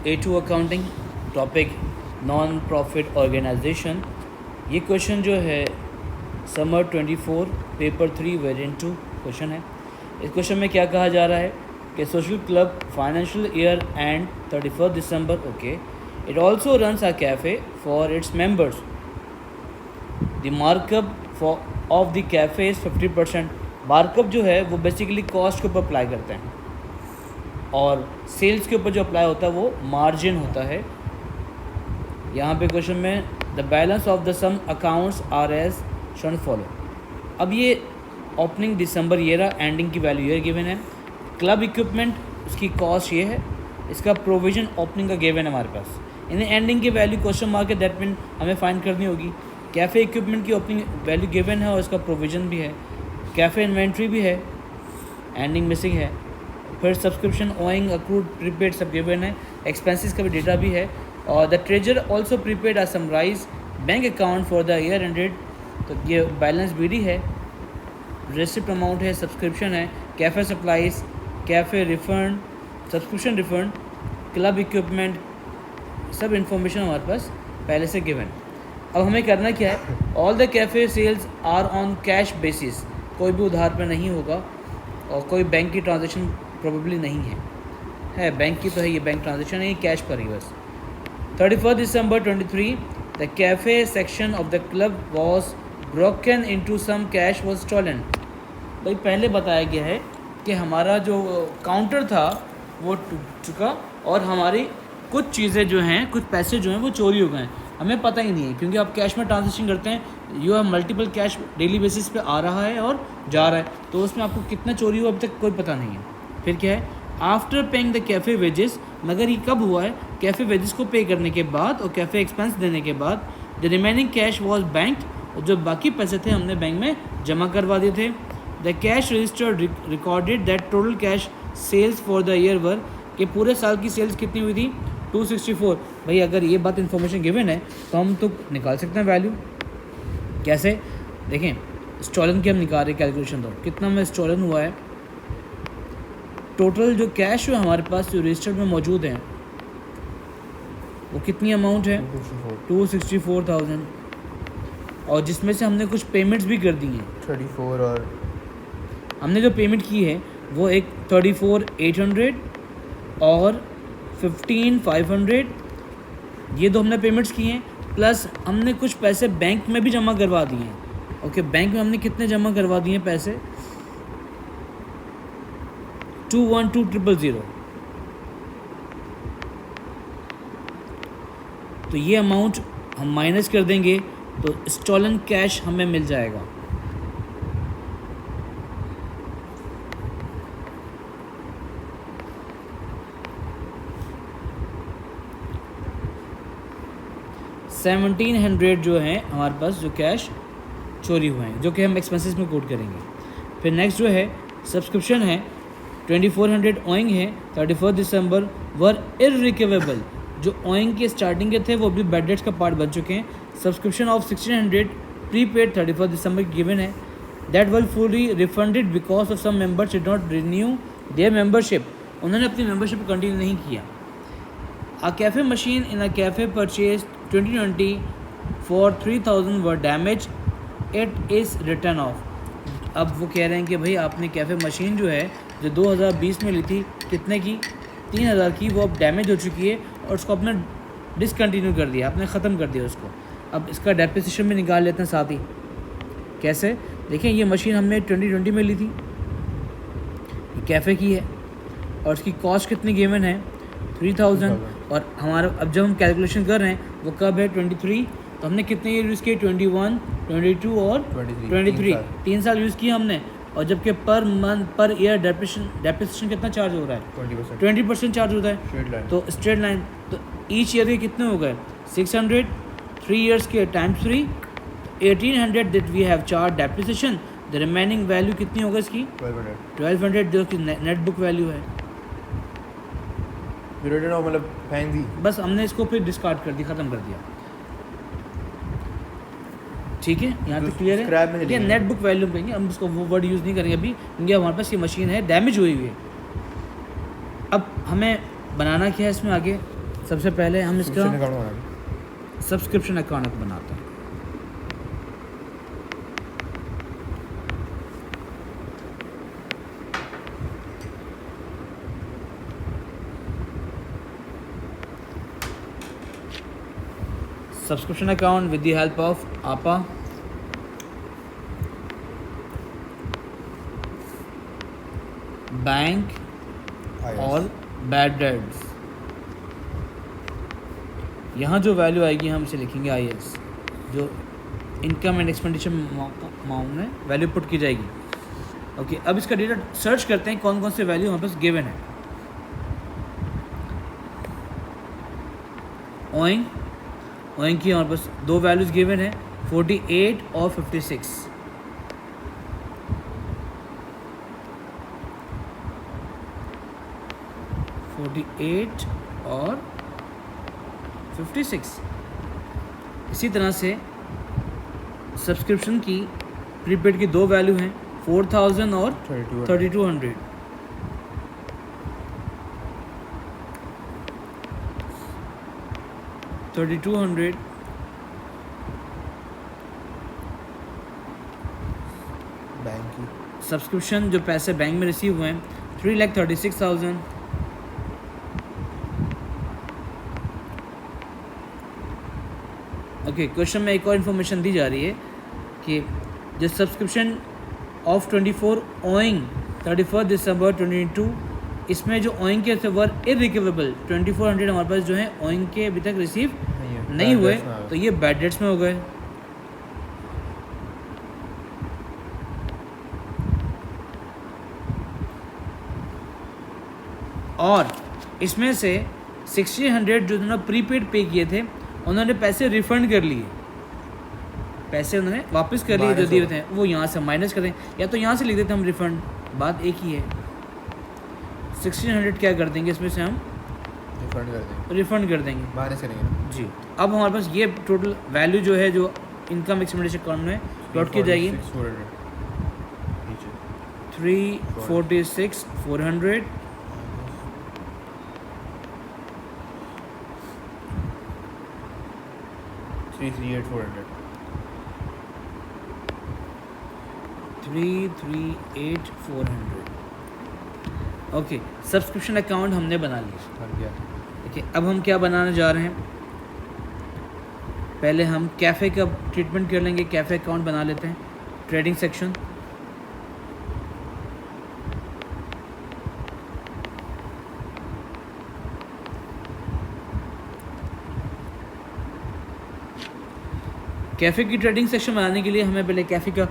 A2 accounting topic non profit organization. ये question जो है समर 24 पेपर 3 वेरिएंट 2 क्वेश्चन है। इस क्वेश्चन में क्या कहा जा रहा है कि social club financial year and 31 December okay it also runs a cafe for its members. The markup for of the cafe is 50%। Markup जो है वो बेसिकली कॉस्ट के ऊपर अप्लाई करते हैं और सेल्स के ऊपर जो अप्लाई होता है वो मार्जिन होता है। यहाँ पे क्वेश्चन में the balance of the sum accounts are as shown follow. अब ये ओपनिंग दिसंबर ईयर एंडिंग की वैल्यू ईयर गिवन है। क्लब इक्विपमेंट उसकी कॉस्ट ये है, इसका प्रोविजन ओपनिंग का गिवन है हमारे पास। इन एंडिंग की वैल्यू क्वेश्चन मार्क है, दैट मीन हमें फाइंड करनी होगी। कैफ़े इक्विपमेंट की ओपनिंग वैल्यू गिवन है और इसका प्रोविजन भी है। कैफ़े इन्वेंट्री भी है, एंडिंग मिसिंग है। फिर सब्सक्रिप्शन ओइंग अक्रूड प्रीपेड सब गिवन है। एक्सपेंसेस का भी डेटा भी है। और the treasurer also prepared a summarised bank account for the year ended, तो ये balance B D. Receipt amount है, सब्सक्रिप्शन है, cafe supplies, cafe refund, subscription refund, club equipment, सब इन्फॉर्मेशन हमारे पास पहले से गिवन। अब हमें करना क्या है, all the cafe sales are on cash basis, कोई भी उधार पर नहीं होगा और कोई बैंक की ट्रांजेक्शन प्रोबेबली नहीं है बैंक की तो है, ये बैंक ट्रांजेक्शन है, ये कैश पर ही बस। 31 December 23 the cafe section of the club was broken into some cash was stolen. भाई पहले बताया गया है कि हमारा जो काउंटर था वो टूट चुका और हमारी कुछ चीज़ें जो हैं, कुछ पैसे जो हैं वो चोरी हो गए हैं। हमें पता ही नहीं है क्योंकि आप कैश में ट्रांजेक्शन करते हैं, you have multiple cash daily basis पे आ रहा है और जा रहा है, तो उसमें आपको कितना चोरी हुआ अभी तक कोई पता नहीं है। फिर क्या है, after paying the cafe wages, मगर ये कब हुआ है, कैफ़े वेजेस को पे करने के बाद और कैफ़े एक्सपेंस देने के बाद। The remaining cash was bank, जो बाकी पैसे थे हमने बैंक में जमा करवा दिए थे। The cash register recorded that total cash sales for the year were, कि पूरे साल की सेल्स कितनी हुई थी 264। भाई अगर ये बात इन्फॉर्मेशन गिवन है तो हम तो निकाल सकते हैं वैल्यू। कैसे देखें, स्टॉलन की हम निकाल रहे कैलकुलेशन, तो कितना में स्टॉलन हुआ है। टोटल जो कैश है हमारे पास जो रजिस्टर में मौजूद हैं वो कितनी अमाउंट है 264,000, और जिसमें से हमने कुछ पेमेंट्स भी कर दी हैं 34, और हमने जो पेमेंट की है वो एक 34,800 और 15,500, ये दो हमने पेमेंट्स की हैं। प्लस हमने कुछ पैसे बैंक में भी जमा करवा दिए हैं। ओके, बैंक में हमने कितने जमा करवा दिए हैं पैसे 212,000। तो ये अमाउंट हम माइनस कर देंगे तो स्टॉलन कैश हमें मिल जाएगा। $1,700 जो है हमारे पास जो कैश चोरी हुए हैं, जो कि हम एक्सपेंसेस में कोट करेंगे। फिर नेक्स्ट जो है सब्सक्रिप्शन है 2,400 ओइंग है 31 दिसंबर वर इररिकवेबल, जो ओइंग के स्टार्टिंग के थे वो अभी बैड डेट्स का पार्ट बन चुके हैं। सब्सक्रिप्शन ऑफ 1,600 प्रीपेड 31 दिसंबर गिवन है, that were fully refunded because of some members did not renew their membership, उन्होंने अपनी मेंबरशिप कंटिन्यू नहीं किया। A cafe machine in a cafe purchased 2020 for 3,000 were damaged, it is written off। अब वो कह रहे हैं कि भाई आपने कैफ़े मशीन जो है जो 2020 में ली थी कितने की 3,000 की, वो अब डैमेज हो चुकी है और उसको आपने डिसकंटिन्यू कर दिया, आपने ख़त्म कर दिया उसको। अब इसका डेप्रिसिएशन भी निकाल लेते हैं साथ ही। कैसे देखें, ये मशीन हमने 2020 में ली थी, कैफ़े की है और उसकी कॉस्ट कितनी गिवन है 3,000, और हमारा अब जब हम कैलकुलेशन कर रहे हैं वो कब है 23, तो हमने कितने ईयर यूज़ किए 21, 22 और 23, 3 साल यूज़ किया हमने। और जबकि per month per year depreciation कितना चार्ज हो रहा है 20% चार्ज होता है। तो स्ट्रेट लाइन तो ईच ईयर के कितने हो गए 600, 3 ईयर्स के times 3, 1,800 that we have charge depreciation. The remaining value कितनी होगा इसकी 1,200 जो कि नेट बुक वैल्यू है। मतलब फेंक दी, बस हमने इसको फिर डिस्कार्ड कर दी, ख़त्म कर दिया। ठीक है, यहाँ तक क्लियर है। ये नेट बुक वैल्यू कहेंगे, हम उसको वो वर्ड यूज़ नहीं करेंगे अभी, क्योंकि हमारे पास ये मशीन है डैमेज हुई हुई है। अब हमें बनाना क्या है इसमें आगे, सबसे पहले हम इसका Subscription account बनाना। सब्सक्रिप्शन अकाउंट बनाते हैं। Subscription account with the help of आपा, बैंक और बैड डेट्स। यहाँ जो वैल्यू आएगी हम इसे लिखेंगे IS, जो इनकम एंड एक्सपेंडिचर अमाउंट में वैल्यू पुट की जाएगी। ओके, अब इसका डेटा सर्च करते हैं कौन कौन से वैल्यू हमारे पास गिवन है। ओइंग की हमारे पास दो वैल्यूज़ गिवन है, 48 और 56। और 56। इसी तरह से सब्सक्रिप्शन की प्रीपेड की दो वैल्यू हैं, 4000 और 3200। बैंक की सब्सक्रिप्शन जो पैसे बैंक में रिसीव हुए हैं 3,36,000। ओके, क्वेश्चन में एक और इन्फॉर्मेशन दी जा रही है कि जो सब्सक्रिप्शन ऑफ 24 ओइंग 31 दिसंबर 22, इसमें जो ओइंग के वर इरिकवेबल 2400 हमारे पास जो है ओइंग के अभी तक रिसीव नहीं हुए, तो ये बैड डेट्स में हो गए। और इसमें से 1600 जो उन्होंने प्रीपेड पे किए थे उन्होंने पैसे रिफंड कर लिए, पैसे उन्होंने वापस कर लिए जो दिए थे, वो यहाँ से माइनस करें या तो यहाँ से लिख देते हम रिफंड, बात एक ही है। 1600 क्या कर देंगे इसमें से हम रिफंड कर देंगे, माइनस करेंगे जी। अब हमारे पास ये टोटल वैल्यू जो है जो इनकम एक्सपेंडिचर अकाउंट में प्लॉट की जाएगी 346,400 338,400 338,400। ओके, सब्सक्रिप्शन अकाउंट हमने बना लिया। देखिए अब हम क्या बनाने जा रहे हैं, पहले हम कैफ़े का ट्रीटमेंट कर लेंगे। कैफ़े अकाउंट बना लेते हैं, ट्रेडिंग सेक्शन। कैफ़े की ट्रेडिंग सेक्शन बनाने के लिए हमें पहले कैफ़े का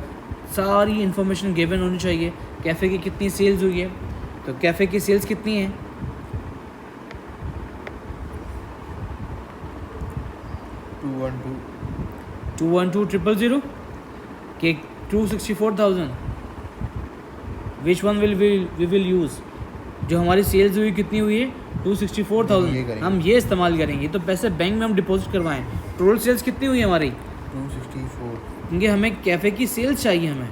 सारी इन्फॉर्मेशन गिवन होनी चाहिए। कैफ़े की कितनी सेल्स हुई है, तो कैफ़े की सेल्स कितनी है 212,000 के 264,000। Which one we will use, जो हमारी सेल्स हुई कितनी हुई है 264,000, हम ये इस्तेमाल करेंगे। तो पैसे बैंक में हम डिपॉजिट करवाएं। टोटल सेल्स कितनी हुई है हमारी 264, क्योंकि हमें कैफ़े की सेल्स चाहिए, हमें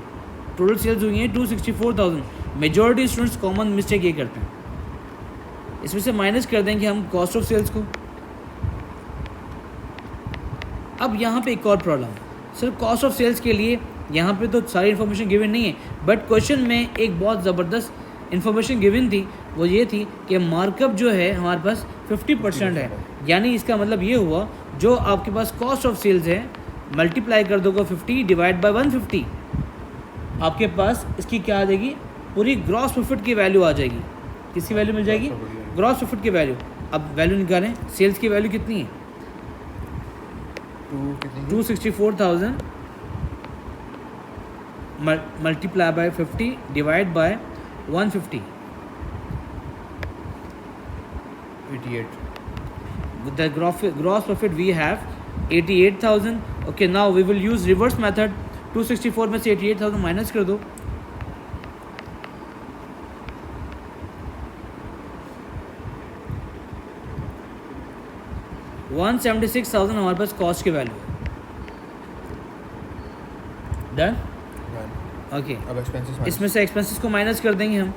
टोटल सेल्स हुई हैं 264,000। मेजॉरिटी स्टूडेंट्स कॉमन मिस्टेक ये करते हैं, इसमें से माइनस कर देंगे हम कॉस्ट ऑफ सेल्स को। अब यहाँ पे एक और problem, sir cost of sales के लिए यहाँ पे तो सारी इन्फॉर्मेशन गिवन नहीं है, बट क्वेश्चन में एक बहुत ज़बरदस्त इन्फॉर्मेशन गिवन थी, वो ये थी कि मार्कअप जो है हमारे पास 50% है। यानी इसका मतलब ये हुआ जो आपके पास कॉस्ट ऑफ सेल्स है मल्टीप्लाई कर दोगे 50 डिवाइड बाय 150, आपके पास इसकी क्या आ जाएगी, पूरी ग्रॉस प्रॉफिट की वैल्यू आ जाएगी। किसकी वैल्यू मिल जाएगी, ग्रॉस प्रॉफिट की वैल्यू। अब वैल्यू निकालें, सेल्स की वैल्यू कितनी है 264,000 multiply by 50 divide by 150, 88। with the gross profit we have 88,000. okay, now we will use reverse method। 264 में से 88,000 माइनस कर दो, $176,000 हमारे पास कॉस्ट की वैल्यू। Done, okay. अब एक्सपेंसेस इसमें से एक्सपेंसेस को माइनस कर देंगे हम।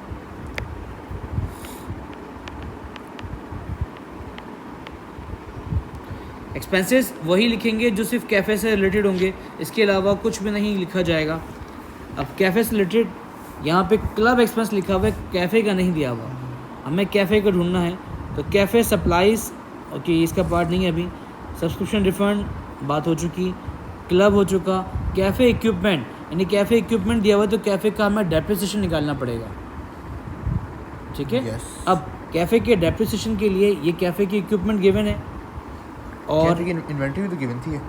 एक्सपेंसेस वही लिखेंगे जो सिर्फ कैफ़े से रिलेटेड होंगे, इसके अलावा कुछ भी नहीं लिखा जाएगा। अब कैफ़े से रिलेटेड यहाँ पे क्लब एक्सपेंस लिखा हुआ है, कैफ़े का नहीं दिया हुआ, हमें कैफ़े का ढूंढना है। तो कैफ़े सप्लाईज ओके इसका पार्ट नहीं है अभी। सब्सक्रिप्शन रिफ़ंड बात हो चुकी, क्लब हो चुका। कैफ़े इक्विपमेंट यानी कैफ़े इक्विपमेंट दिया हुआ है तो कैफ़े का हमें डेप्रिसिएशन निकालना पड़ेगा, ठीक है। Yes. अब कैफ़े के डेप्रिसिएशन के लिए ये कैफ़े की इक्विपमेंट गिवन है और कैफे की इन्वेंटरी भी तो गिवन थी।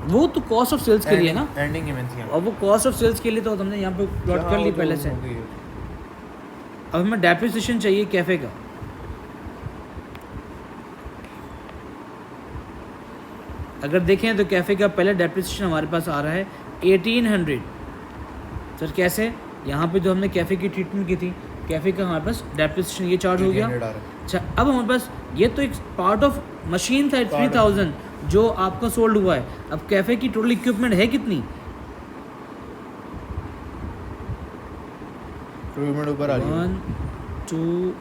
वो तो कॉस्ट ऑफ सेल्स के लिए ना, एंडिंग गिवन थी। और वो कॉस्ट ऑफ सेल्स के लिए तो हमने यहाँ पे प्लॉट कर ली पहले से। अब हमें डेप्रिसिएशन चाहिए कैफ़े का। अगर देखें तो कैफ़े का पहले डेप्रिसिएशन हमारे पास आ रहा है 1800। सर कैसे? यहाँ पे जो हमने कैफ़े की ट्रीटमेंट की थी, कैफ़े का हमारे पास डेप्रिसिएशन ये चार्ज हो गया। अच्छा, अब हमारे पास ये तो एक पार्ट ऑफ मशीन था 3000 जो आपका सोल्ड हुआ है। अब कैफ़े की टोटल इक्विपमेंट है कितनी? ऊपर आ रही है 1 2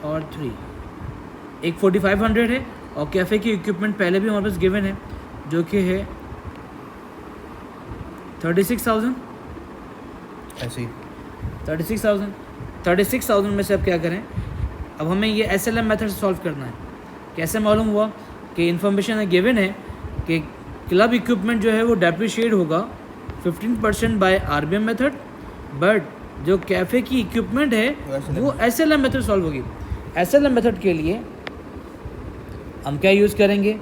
और 3, एक 4500 है और कैफ़े की इक्विपमेंट पहले भी हमारे पास गिवन है जो कि है 36,000। ऐसे ही 36,000 में से अब क्या करें? अब हमें ये SLM मेथड से सॉल्व करना है। कैसे मालूम हुआ कि इन्फॉर्मेशन गिवन है कि क्लब इक्विपमेंट जो है वो डेप्रिशिएट होगा 15% बाय RBM मेथड, बट जो कैफ़े की इक्विपमेंट है वो SLM मेथड सॉल्व होगी। SLM मेथड के लिए हम क्या यूज़ करेंगे?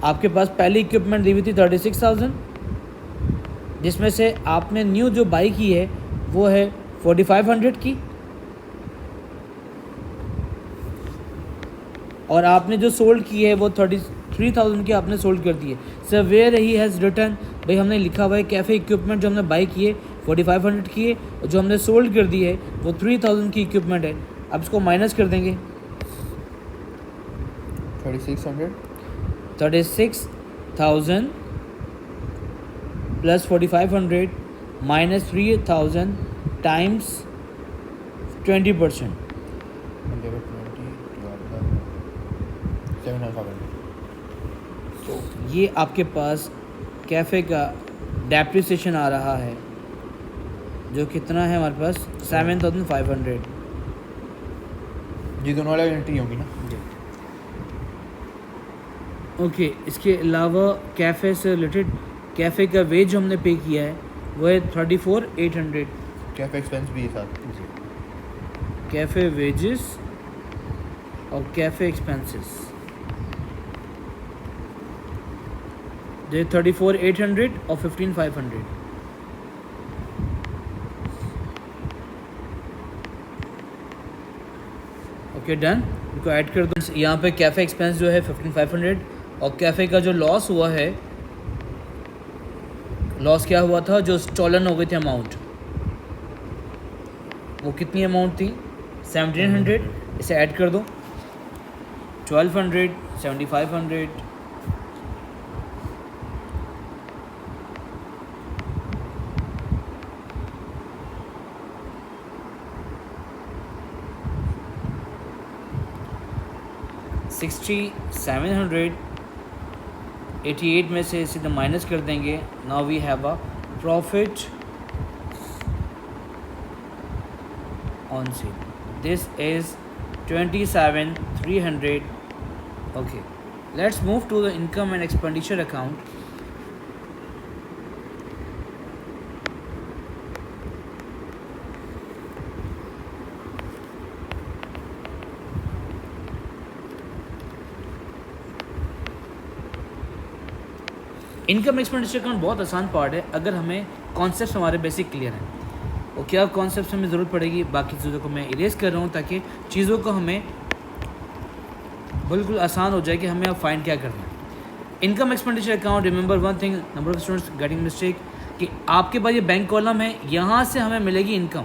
आपके पास पहली इक्विपमेंट दी हुई थी 36,000, जिसमें से आपने न्यू जो बाई की है वो है 4500 की, और आपने जो सोल्ड की है वो 33,000 की आपने सोल्ड कर दी है। Sir where he has return, भाई हमने लिखा हुआ है कैफ़े इक्विपमेंट जो हमने बाई की है 4500 की है और जो हमने सोल्ड कर दी है वो 3000 की इक्विपमेंट है। अब इसको माइनस कर देंगे 36,000 प्लस 4500 माइनस 3000 टाइम्स 20%। तो ये आपके पास कैफ़े का डेप्रिसिएशन आ रहा है जो कितना है हमारे पास 7,500। ये दोनों अलग एंट्री होगी ना। ओके, इसके अलावा कैफ़े से रिलेटेड कैफ़े का वेज जो हमने पे किया है वो है 34,800। कैफे एक्सपेंस भी है साथ। कैफ़े वेजेस और कैफ़े एक्सपेंसेस जो 34,800 और 15,500। ओके डन, इनको ऐड कर दो। यहाँ पे कैफ़े एक्सपेंस जो है 15,500 और कैफ़े का जो लॉस हुआ है, लॉस क्या हुआ था, जो स्टॉलन हो गए थे अमाउंट, वो कितनी अमाउंट थी 1,700। इसे ऐड कर दो 1,200 7,500 6,700 88 में से सीधा माइनस कर देंगे। Now we have a profit on sale, this is 27,300। Okay, let's move to the income and expenditure account. Income expenditure account बहुत आसान पार्ट है अगर हमें कॉन्सेप्ट हमारे बेसिक क्लियर हैं। और क्या कॉन्सेप्ट हमें ज़रूरत पड़ेगी, बाकी चीज़ों को मैं इरेज कर रहा हूँ ताकि चीज़ों को हमें बिल्कुल आसान हो जाए कि हमें अब फाइंड क्या करना है। Income expenditure account, remember one thing, number of students getting mistake, कि आपके पास ये बैंक कॉलम है, यहाँ से हमें मिलेगी इनकम,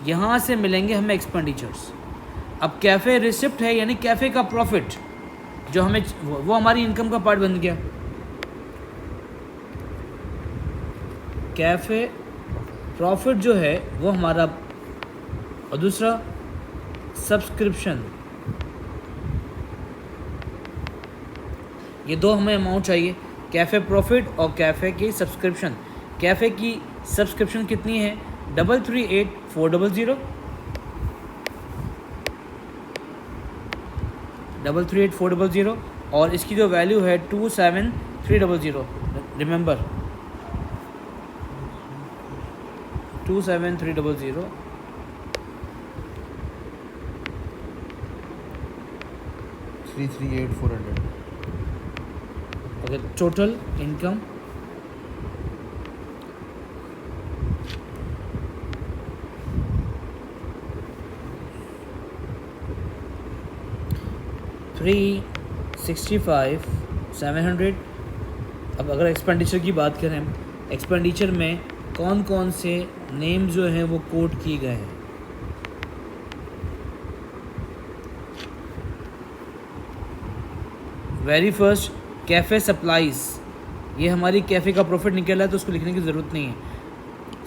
यहाँ से मिलेंगे हमें एक्सपेंडिचर्स। अब कैफ़े रिसिप्ट है यानी कैफ़े का प्रॉफिट जो हमें वो हमारी इनकम का पार्ट बन गया। कैफ़े प्रॉफिट जो है वो हमारा, और दूसरा सब्सक्रिप्शन, ये दो हमें अमाउंट चाहिए, कैफ़े प्रॉफिट और कैफ़े की सब्सक्रिप्शन। कैफ़े की सब्सक्रिप्शन कितनी है? 338,400, 338,400, और इसकी जो वैल्यू है 27,300। रिमेंबर 27,300। 338,400। अगर टोटल इनकम $365,700। अब अगर एक्सपेंडिचर की बात करें, एक्सपेंडिचर में कौन कौन से नेम जो हैं वो कोट किए गए हैं? वेरी फर्स्ट कैफ़े सप्लाईज़, ये हमारी कैफ़े का प्रॉफिट निकला है तो उसको लिखने की ज़रूरत नहीं है।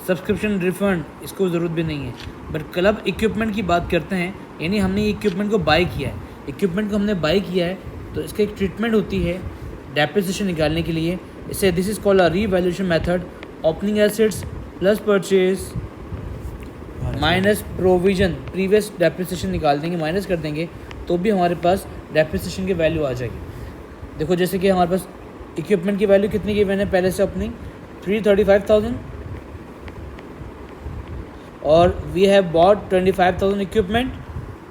सब्सक्रिप्शन रिफ़ंड, इसको ज़रूरत भी नहीं है। बट क्लब इक्विपमेंट की बात करते हैं, यानी हमने इक्विपमेंट को बाय किया है, इक्विपमेंट को हमने बाय किया है तो इसका एक ट्रीटमेंट होती है डेप्रिसिएशन निकालने के लिए। इसे this is called a revaluation method. Opening assets plus purchase minus provision, previous depreciation निकाल देंगे, माइनस कर देंगे तो भी हमारे पास डेप्रिसिएशन की वैल्यू आ जाएगी। देखो जैसे कि हमारे पास इक्विपमेंट की वैल्यू कितनी की मैंने पहले से ओपनिंग 335,000, और वी हैव बॉट 25,000 इक्विपमेंट,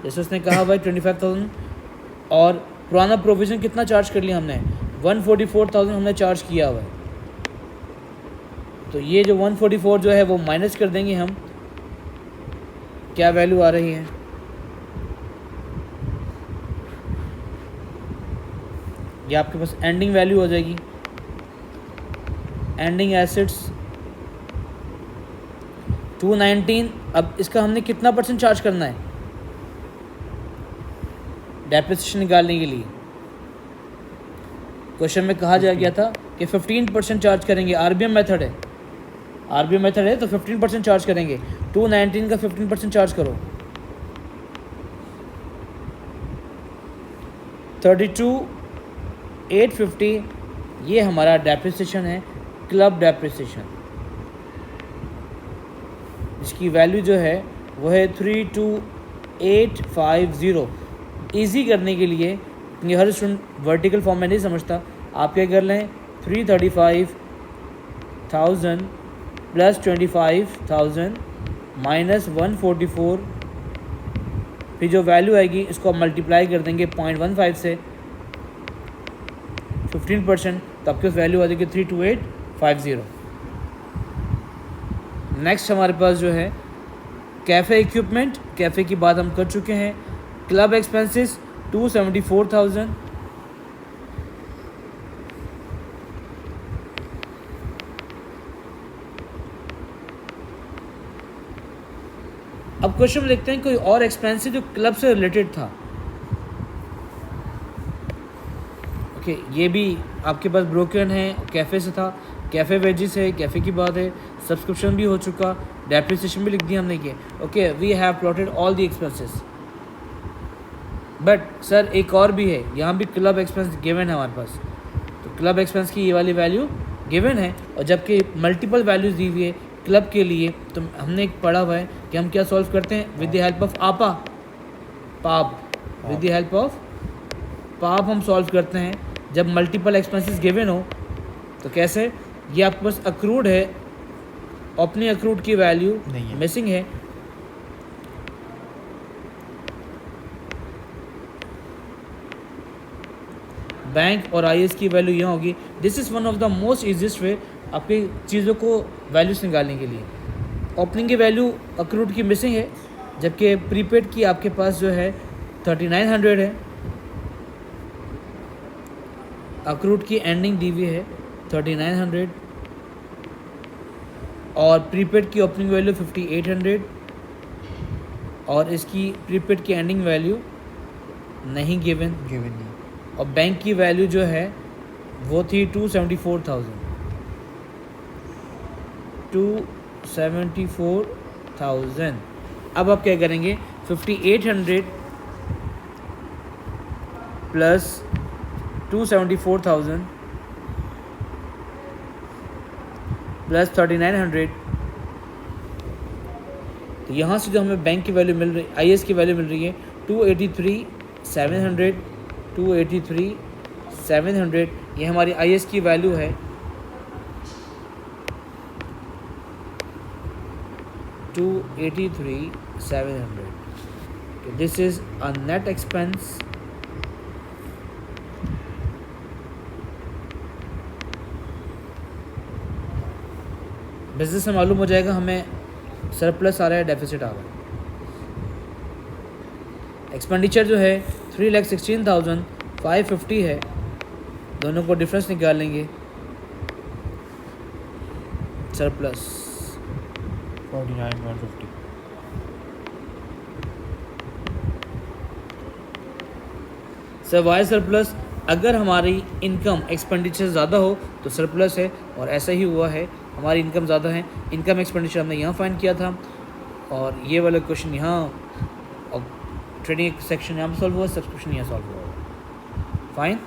जैसे उसने कहा भाई 25,000, और पुराना प्रोविज़न कितना चार्ज कर लिया हमने? 144,000 हमने चार्ज किया हुआ है। तो ये जो 144 जो है वो माइनस कर देंगे हम, क्या वैल्यू आ रही है? ये आपके पास एंडिंग वैल्यू हो जाएगी। Ending assets 219। अब इसका हमने कितना % चार्ज करना है डेप्रिसिएशन निकालने के लिए? क्वेश्चन में कहा जा गया था कि 15% चार्ज करेंगे। आरबीएम मेथड है, आरबीएम मेथड है तो 15% चार्ज करेंगे। 219 का 15% चार्ज करो, 32,850। ये हमारा डेप्रिसिएशन है, क्लब डेप्रिसिएशन, जिसकी वैल्यू जो है वो है 32,850। ईजी करने के लिए, ये हर स्टूडेंट वर्टिकल फॉर्म में नहीं समझता, आप क्या कर लें 335,000 प्लस 25,000 माइनस 144, फिर जो वैल्यू आएगी इसको मल्टीप्लाई कर देंगे 0.15 से 15%, तो आपके वैल्यू आ जाएगी 32850। नेक्स्ट हमारे पास जो है कैफ़े इक्विपमेंट, कैफ़े की बात हम कर चुके हैं। क्लब एक्सपेंसेस 274,000, अब क्वेश्चन में देखते हैं कोई और एक्सपेंसिव जो क्लब से रिलेटेड था। ओके, ये भी आपके पास ब्रोकन है, कैफ़े से था, कैफ़े वेजिस है, कैफ़े की बात है, सब्सक्रिप्शन भी हो चुका, डेप्रिसिएशन भी लिख दिया हमने किया। Okay, we have plotted all the expenses. But sir एक और भी है, यहाँ भी क्लब एक्सपेंस गिवन है हमारे पास, तो क्लब एक्सपेंस की ये वाली वैल्यू गिवन है, और जबकि मल्टीपल वैल्यूज़ दी हुई है क्लब के लिए, तो हमने एक पढ़ा हुआ है कि हम क्या सॉल्व करते हैं विद द हेल्प ऑफ पाप, विद द हेल्प ऑफ पाप हम सॉल्व करते हैं जब मल्टीपल एक्सपेंसेस गिवन हो। तो कैसे? ये आपके पास अक्रूड है, अपनी अक्रूड की वैल्यू मिसिंग है, बैंक और आईएस की वैल्यू यहाँ होगी। This is one of the most easiest वे आपकी चीज़ों को वैल्यूज निकालने के लिए। ओपनिंग की वैल्यू अक्रूड की मिसिंग है, जबकि प्रीपेड की आपके पास जो है 3900 है, अक्रूड की एंडिंग दी हुई है 3900, और प्रीपेड की ओपनिंग वैल्यू 5800, और इसकी प्रीपेड की एंडिंग वैल्यू नहीं गिवन नहीं। और बैंक की वैल्यू जो है वो थी 274,000। अब आप क्या करेंगे, 5800 प्लस 274,000 प्लस 3900। तो यहाँ से जो हमें बैंक की वैल्यू मिल रही, IS की वैल्यू मिल रही है 283,700, 283,700, ये हमारी IS की वैल्यू है। 283,700। This is a net expense business में मालूम हो जाएगा हमें सरप्लस आ रहा है, डेफिसिट आ रहा है। एक्सपेंडिचर जो है 3,16,550 है, दोनों को डिफरेंस निकाल लेंगे। सरप्लस 49,150। सर वाई सरप्लस, अगर हमारी इनकम एक्सपेंडिचर ज़्यादा हो तो सरप्लस है, और ऐसा ही हुआ है, हमारी इनकम ज़्यादा है। इनकम एक्सपेंडिचर हमने यहाँ फाइंड किया था, और ये वाला क्वेश्चन यहाँ, और ट्रेडिंग सेक्शन यहाँ सॉल्व हुआ, सब्सक्रिप्शन यहाँ सॉल्व हुआ। फाइन।